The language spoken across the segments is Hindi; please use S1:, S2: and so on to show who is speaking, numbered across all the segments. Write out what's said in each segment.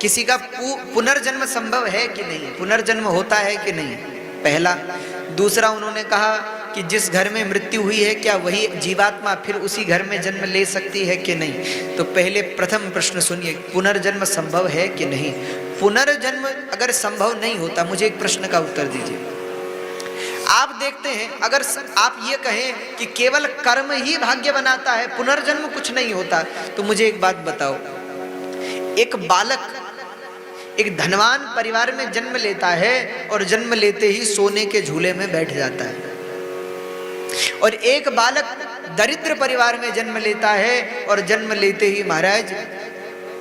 S1: किसी का पुनर्जन्म संभव है कि नहीं, पुनर्जन्म होता है कि नहीं, पहला। दूसरा उन्होंने कहा कि जिस घर में मृत्यु हुई है क्या वही जीवात्मा फिर उसी घर में जन्म ले सकती है कि नहीं। तो पहले प्रथम प्रश्न सुनिए, पुनर्जन्म संभव है कि नहीं। पुनर्जन्म अगर संभव नहीं होता, मुझे एक प्रश्न का उत्तर दीजिए। आप देखते हैं, अगर आप ये कहें कि केवल कर्म ही भाग्य बनाता है, पुनर्जन्म कुछ नहीं होता, तो मुझे एक बात बताओ, एक बालक एक धनवान परिवार में जन्म लेता है और जन्म लेते ही सोने के झूले में बैठ जाता है, और एक बालक दरिद्र परिवार में जन्म लेता है और जन्म लेते ही महाराज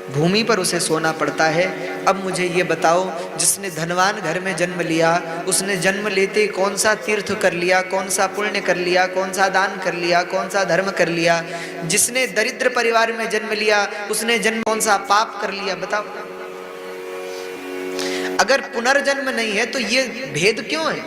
S1: भूमि पर उसे सोना पड़ता है। अब मुझे ये बताओ, जिसने धनवान घर में जन्म लिया, उसने जन्म लेते कौन सा तीर्थ कर लिया, कौन सा पुण्य कर लिया, कौन सा दान कर लिया, कौन सा धर्म कर लिया। जिसने दरिद्र परिवार में जन्म लिया, उसने जन्म कौन सा पाप कर लिया, बताओ। अगर पुनर्जन्म नहीं है तो ये भेद क्यों है।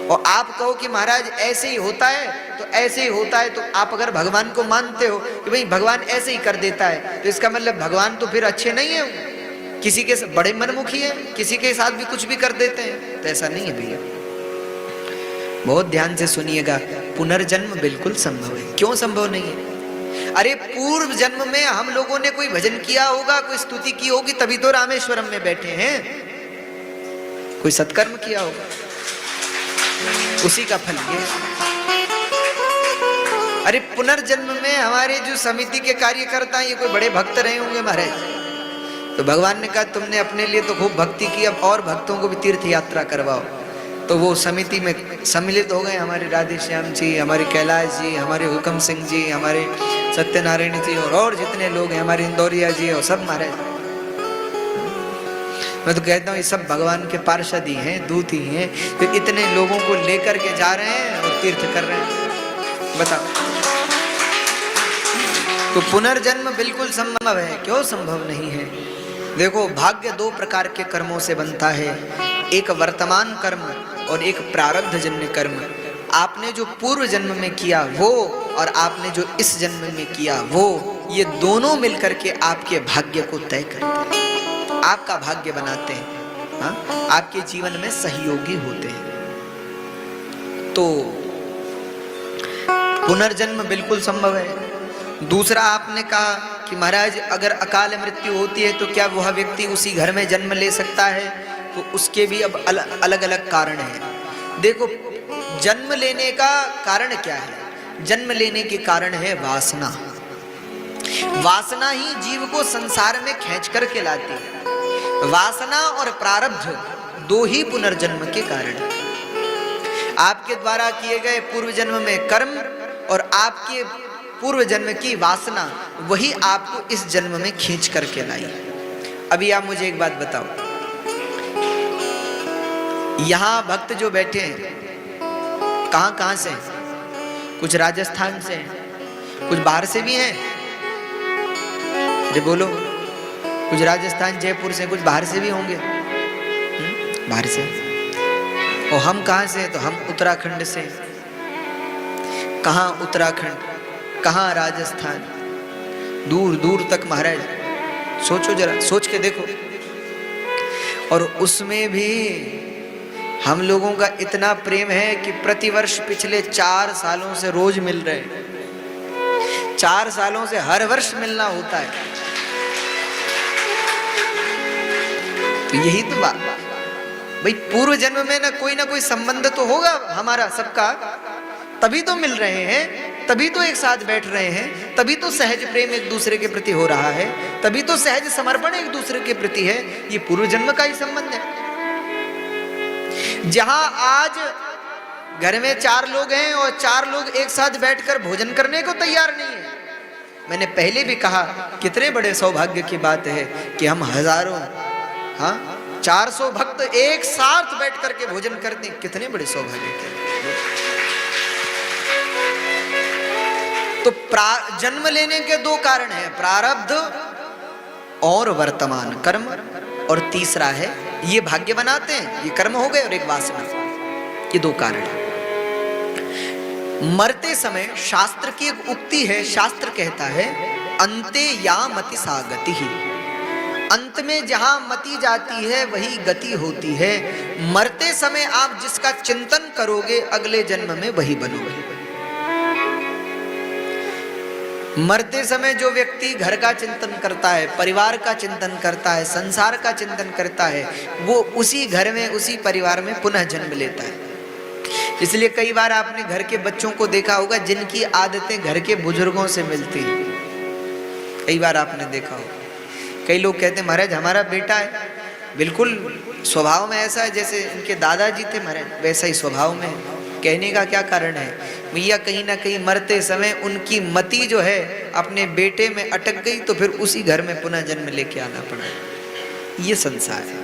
S1: और आप कहो कि महाराज ऐसे ही होता है, तो ऐसे ही होता है, तो आप अगर भगवान को मानते हो कि भाई भगवान ऐसे ही कर देता है, तो इसका मतलब भगवान तो फिर अच्छे नहीं है, किसी के बड़े मनमुखी है, किसी के साथ भी कुछ भी कर देते हैं। तो ऐसा नहीं है भैया, बहुत ध्यान से सुनिएगा। पुनर्जन्म बिल्कुल संभव है। क्यों संभव नहीं है? अरे पूर्व जन्म में हम लोगों ने कोई भजन किया होगा, कोई स्तुति की होगी, तभी तो रामेश्वरम में बैठे हैं। कोई सत्कर्म किया होगा, उसी का फल ये। अरे पुनर्जन्म में हमारे जो समिति के कार्यकर्ता हैं, ये कोई बड़े भक्त रहे होंगे महाराज। तो भगवान ने कहा तुमने अपने लिए तो खूब भक्ति की, अब और भक्तों को भी तीर्थ यात्रा करवाओ। तो वो समिति में सम्मिलित हो गए हमारे राधे श्याम जी, हमारे कैलाश जी, हमारे हुकम सिंह जी, हमारे सत्यनारायण जी, और जितने लोग हैं, हमारे इंदौरिया जी, और सब महाराज। मैं तो कहता हूँ ये सब भगवान के पार्षद ही हैं, दूत ही हैं, तो इतने लोगों को लेकर के जा रहे हैं और तीर्थ कर रहे हैं। बताओ, तो पुनर्जन्म बिल्कुल संभव है। क्यों संभव नहीं है? देखो, भाग्य दो प्रकार के कर्मों से बनता है, एक वर्तमान कर्म और एक प्रारब्ध जन्य कर्म। आपने जो पूर्व जन्म में किया वो, और आपने जो इस जन्म में किया वो, ये दोनों मिलकर के आपके भाग्य को तय करते हैं, आपका भाग्य बनाते हैं। हाँ? आपके जीवन में सहयोगी होते हैं। तो पुनर्जन्म बिल्कुल संभव है। दूसरा आपने कहा कि महाराज अगर अकाल मृत्यु होती है तो क्या वह व्यक्ति उसी घर में जन्म ले सकता है? तो उसके भी अब अलग अलग कारण हैं। देखो, जन्म लेने का कारण क्या है? जन्म लेने के कारण है वासना। वासना ही जीव को संसार में खींच करके लाती है। वासना और प्रारब्ध दो ही पुनर्जन्म के कारण हैं। आपके द्वारा किए गए पूर्व जन्म में कर्म और आपके पूर्व जन्म की वासना, वही आपको इस जन्म में खींच करके लाई। अभी आप मुझे एक बात बताओ, यहां भक्त जो बैठे हैं कहां कहां से हैं? कुछ राजस्थान से हैं, कुछ बाहर से भी हैं। अरे बोलो, कुछ राजस्थान जयपुर से, कुछ बाहर से भी होंगे। बाहर से। और हम कहां से? तो हम उत्तराखंड से। कहां उत्तराखंड, कहां राजस्थान, दूर दूर तक महाराज। सोचो जरा, सोच के देखो। और उसमें भी हम लोगों का इतना प्रेम है कि प्रतिवर्ष पिछले 4 सालों से रोज मिल रहे हैं। 4 सालों से हर वर्ष मिलना होता है। तो यही तो बात भाई, पूर्व जन्म में ना कोई संबंध तो होगा हमारा सबका, तभी तो मिल रहे हैं, तभी तो एक साथ बैठ रहे हैं, तभी तो सहज प्रेम एक दूसरे के प्रति हो रहा है, तभी तो सहज समर्पण एक दूसरे के प्रति है। ये पूर्व जन्म का ही संबंध है। जहां आज घर में 4 लोग हैं और 4 लोग एक साथ बैठकर भोजन करने को तैयार नहीं है। मैंने पहले भी कहा, कितने बड़े सौभाग्य की बात है कि हम हजारों, हाँ 400 भक्त एक साथ बैठ करके भोजन करते हैं। कितने बड़े सौभाग्य के। तो जन्म लेने के 2 कारण हैं, प्रारब्ध और वर्तमान कर्म, और तीसरा है ये भाग्य बनाते हैं, ये कर्म हो गए, और एक वासना। ये 2 कारण हैं। मरते समय शास्त्र की एक उक्ति है, शास्त्र कहता है अंते या मति सागति ही। अंत में जहां मति जाती है वही गति होती है। मरते समय आप जिसका चिंतन करोगे अगले जन्म में वही बनोगे। मरते समय जो व्यक्ति घर का चिंतन करता है, परिवार का चिंतन करता है, संसार का चिंतन करता है, वो उसी घर में, उसी परिवार में पुनः जन्म लेता है। इसलिए कई बार आपने घर के बच्चों को देखा होगा जिनकी आदतें घर के बुजुर्गों से मिलती हैं। कई बार आपने देखा होगा, कई लोग कहते हैं महाराज हमारा बेटा है बिल्कुल स्वभाव में ऐसा है जैसे इनके दादाजी थे महाराज, वैसा ही स्वभाव में है। कहने का क्या कारण है भैया, कहीं ना कहीं मरते समय उनकी मति जो है अपने बेटे में अटक गई, तो फिर उसी घर में पुनः जन्म लेके आना पड़ा। ये संसार है।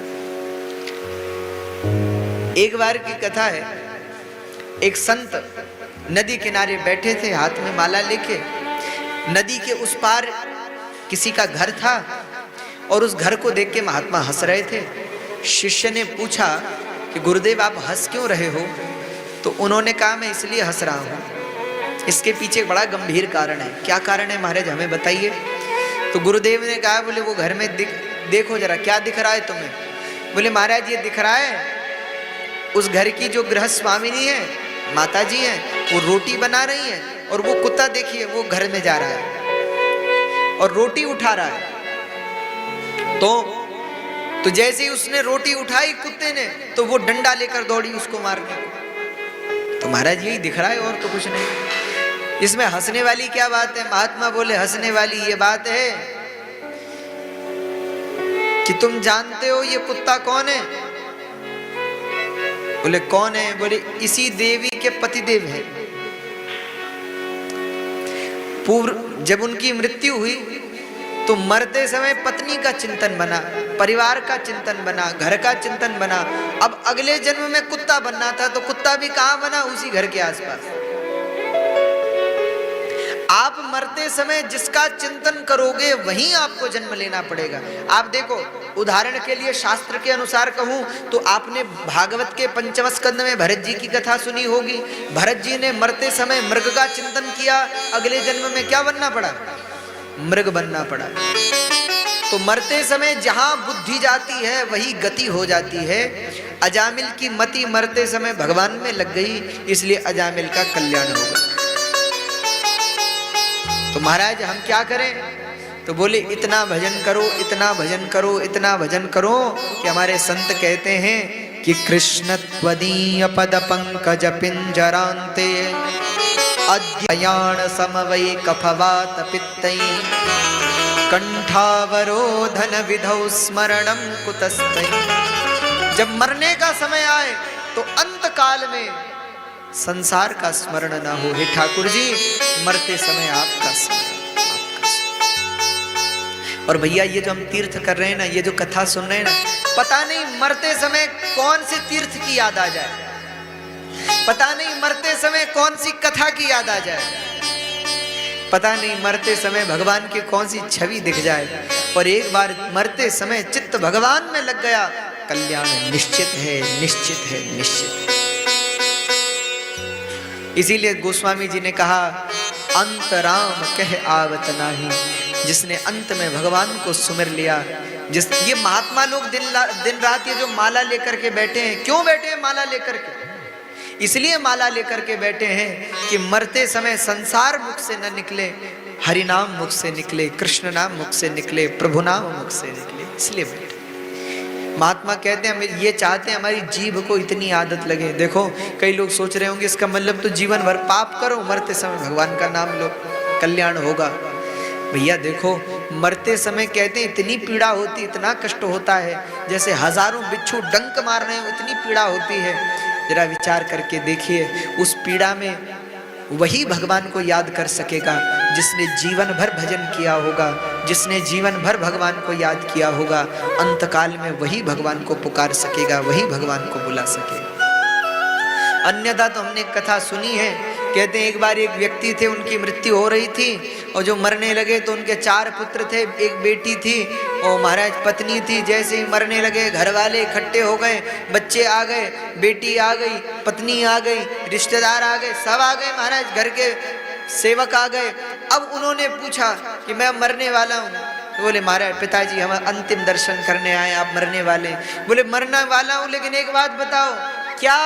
S1: एक बार की कथा है, एक संत नदी किनारे बैठे थे, हाथ में माला लेके। नदी के उस पार किसी का घर था और उस घर को देख के महात्मा हंस रहे थे। शिष्य ने पूछा कि गुरुदेव आप हंस क्यों रहे हो? तो उन्होंने कहा मैं इसलिए हंस रहा हूँ, इसके पीछे एक बड़ा गंभीर कारण है। क्या कारण है महाराज हमें बताइए? तो गुरुदेव ने कहा, बोले वो घर में देखो जरा क्या दिख रहा है तुम्हें? बोले महाराज ये दिख रहा है उस घर की जो गृहस्थ स्वामिनी है, माता जी हैं, वो रोटी बना रही हैं और वो कुत्ता देखिए वो घर में जा रहा है और रोटी उठा रहा है। तो जैसे ही उसने रोटी उठाई कुत्ते ने, तो वो डंडा लेकर दौड़ी उसको मारने को। तो महाराज यही दिख रहा है और तो कुछ नहीं। इसमें हंसने वाली क्या बात है? महात्मा बोले हंसने वाली ये बात है कि तुम जानते हो ये कुत्ता कौन है? बोले कौन है? बोले इसी देवी के पतिदेव है। पूर्व जब उनकी मृत्यु हुई तो मरते समय पत्नी का चिंतन बना, परिवार का चिंतन बना, घर का चिंतन बना। अब अगले जन्म में कुत्ता बनना था तो कुत्ता भी कहां बना? उसी घर के आसपास। आप मरते समय जिसका चिंतन करोगे वहीं आपको जन्म लेना पड़ेगा। आप देखो, उदाहरण के लिए शास्त्र के अनुसार कहूं तो आपने भागवत के 5वें स्कंद में भरत जी की कथा सुनी होगी। भरत जी ने मरते समय मृग का चिंतन किया, अगले जन्म में क्या बनना पड़ा? मृग बनना पड़ा। तो मरते समय जहां बुद्धि जाती है वही गति हो जाती है। अजामिल की मति मरते समय भगवान में लग गई, इसलिए अजामिल का कल्याण होगा। तो महाराज हम क्या करें? तो बोले इतना भजन करो, इतना भजन करो, इतना भजन करो कि हमारे संत कहते हैं कि कृष्ण त्वदीय पद पंकज पिंजरांते अध्ययान समवै कफवात पित्तै कंठावरोधन विधौ स्मरणं कुतस्तै। जब मरने का समय आए तो अंत काल में संसार का स्मरण ना हो। हे ठाकुर जी मरते समय आपका स्मरण। और भैया ये जो हम तीर्थ कर रहे हैं ना, ये जो कथा सुन रहे हैं ना, पता नहीं मरते समय कौन से तीर्थ की याद आ जाए, पता नहीं मरते समय कौन सी कथा की याद आ जाए, पता नहीं मरते समय भगवान की कौन सी छवि दिख जाए। और एक बार मरते समय चित्त भगवान में लग गया, कल्याण निश्चित है, निश्चित है, निश्चित है। इसीलिए गोस्वामी जी ने कहा अंत राम कह आवत नाही। जिसने अंत में भगवान को सुमिर लिया, ये महात्मा लोग दिन रात ये जो माला लेकर के बैठे हैं, क्यों बैठे हैं माला लेकर के? इसलिए माला लेकर के बैठे हैं कि मरते समय संसार मुख से न निकले, हरि नाम मुख से निकले, कृष्ण नाम मुख से निकले, प्रभु नाम मुख से निकले, इसलिए बैठे। महात्मा कहते हैं हम ये चाहते हैं हमारी जीभ को इतनी आदत लगे। देखो कई लोग सोच रहे होंगे इसका मतलब तो जीवन भर पाप करो, मरते समय भगवान का नाम लो, कल्याण होगा। भैया देखो मरते समय कहते हैं इतनी पीड़ा होती, इतना कष्ट होता है, जैसे हजारों बिच्छू डंक मार रहे हैं, इतनी पीड़ा होती है। जरा विचार करके देखिए, उस पीड़ा में वही भगवान को याद कर सकेगा जिसने जीवन भर भजन किया होगा, जिसने जीवन भर भगवान को याद किया होगा। अंतकाल में वही भगवान को पुकार सकेगा, वही भगवान को बुला सकेगा। अन्यथा तो हमने कथा सुनी है, कहते हैं एक बार एक व्यक्ति थे, उनकी मृत्यु हो रही थी और जो मरने लगे तो उनके 4 पुत्र थे, एक बेटी थी और महाराज पत्नी थी। जैसे ही मरने लगे घर वाले इकट्ठे हो गए, बच्चे आ गए, बेटी आ गई, पत्नी आ गई, रिश्तेदार आ गए, सब आ गए महाराज, घर के सेवक आ गए। अब उन्होंने पूछा कि मैं मरने वाला हूँ, तो बोले महाराज पिताजी हम अंतिम दर्शन करने आए, आप मरने वाले। बोले मरने वाला हूं, लेकिन एक बात बताओ क्या?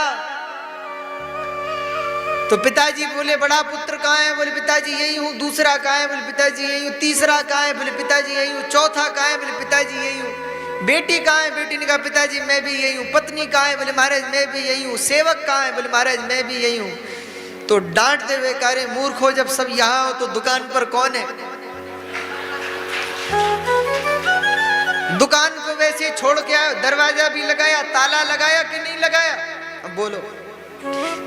S1: तो पिताजी बोले बड़ा पुत्र कहाँ है? बोले पिताजी यही हूँ। दूसरा कहाँ है? बोले पिताजी यही हूँ। तीसरा कहाँ है? बोले पिताजी यही हूँ। चौथा कहाँ है? बोले पिताजी यही हूँ। बेटी कहाँ है? बेटी ने कहा पिताजी मैं भी यही हूँ। पत्नी कहाँ है? बोले महाराज मैं भी यही हूँ। सेवक कहाँ है? बोले महाराज मैं भी यही हूँ। तो डांटते हुए कह रहे मूर्ख हो, जब सब यहाँ हो तो दुकान पर कौन है? दुकान को वैसे छोड़ के आया, दरवाजा भी लगाया, ताला लगाया कि नहीं लगाया? अब बोलो।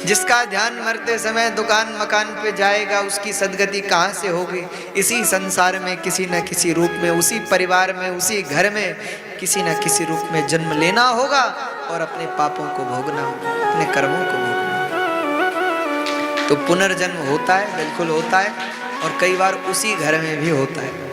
S1: जिसका ध्यान मरते समय दुकान मकान पे जाएगा उसकी सदगति कहाँ से होगी? इसी संसार में किसी न किसी रूप में, उसी परिवार में, उसी घर में किसी न किसी रूप में जन्म लेना होगा और अपने पापों को भोगना होगा, अपने कर्मों को भोगना होगा। तो पुनर्जन्म होता है, बिल्कुल होता है, और कई बार उसी घर में भी होता है।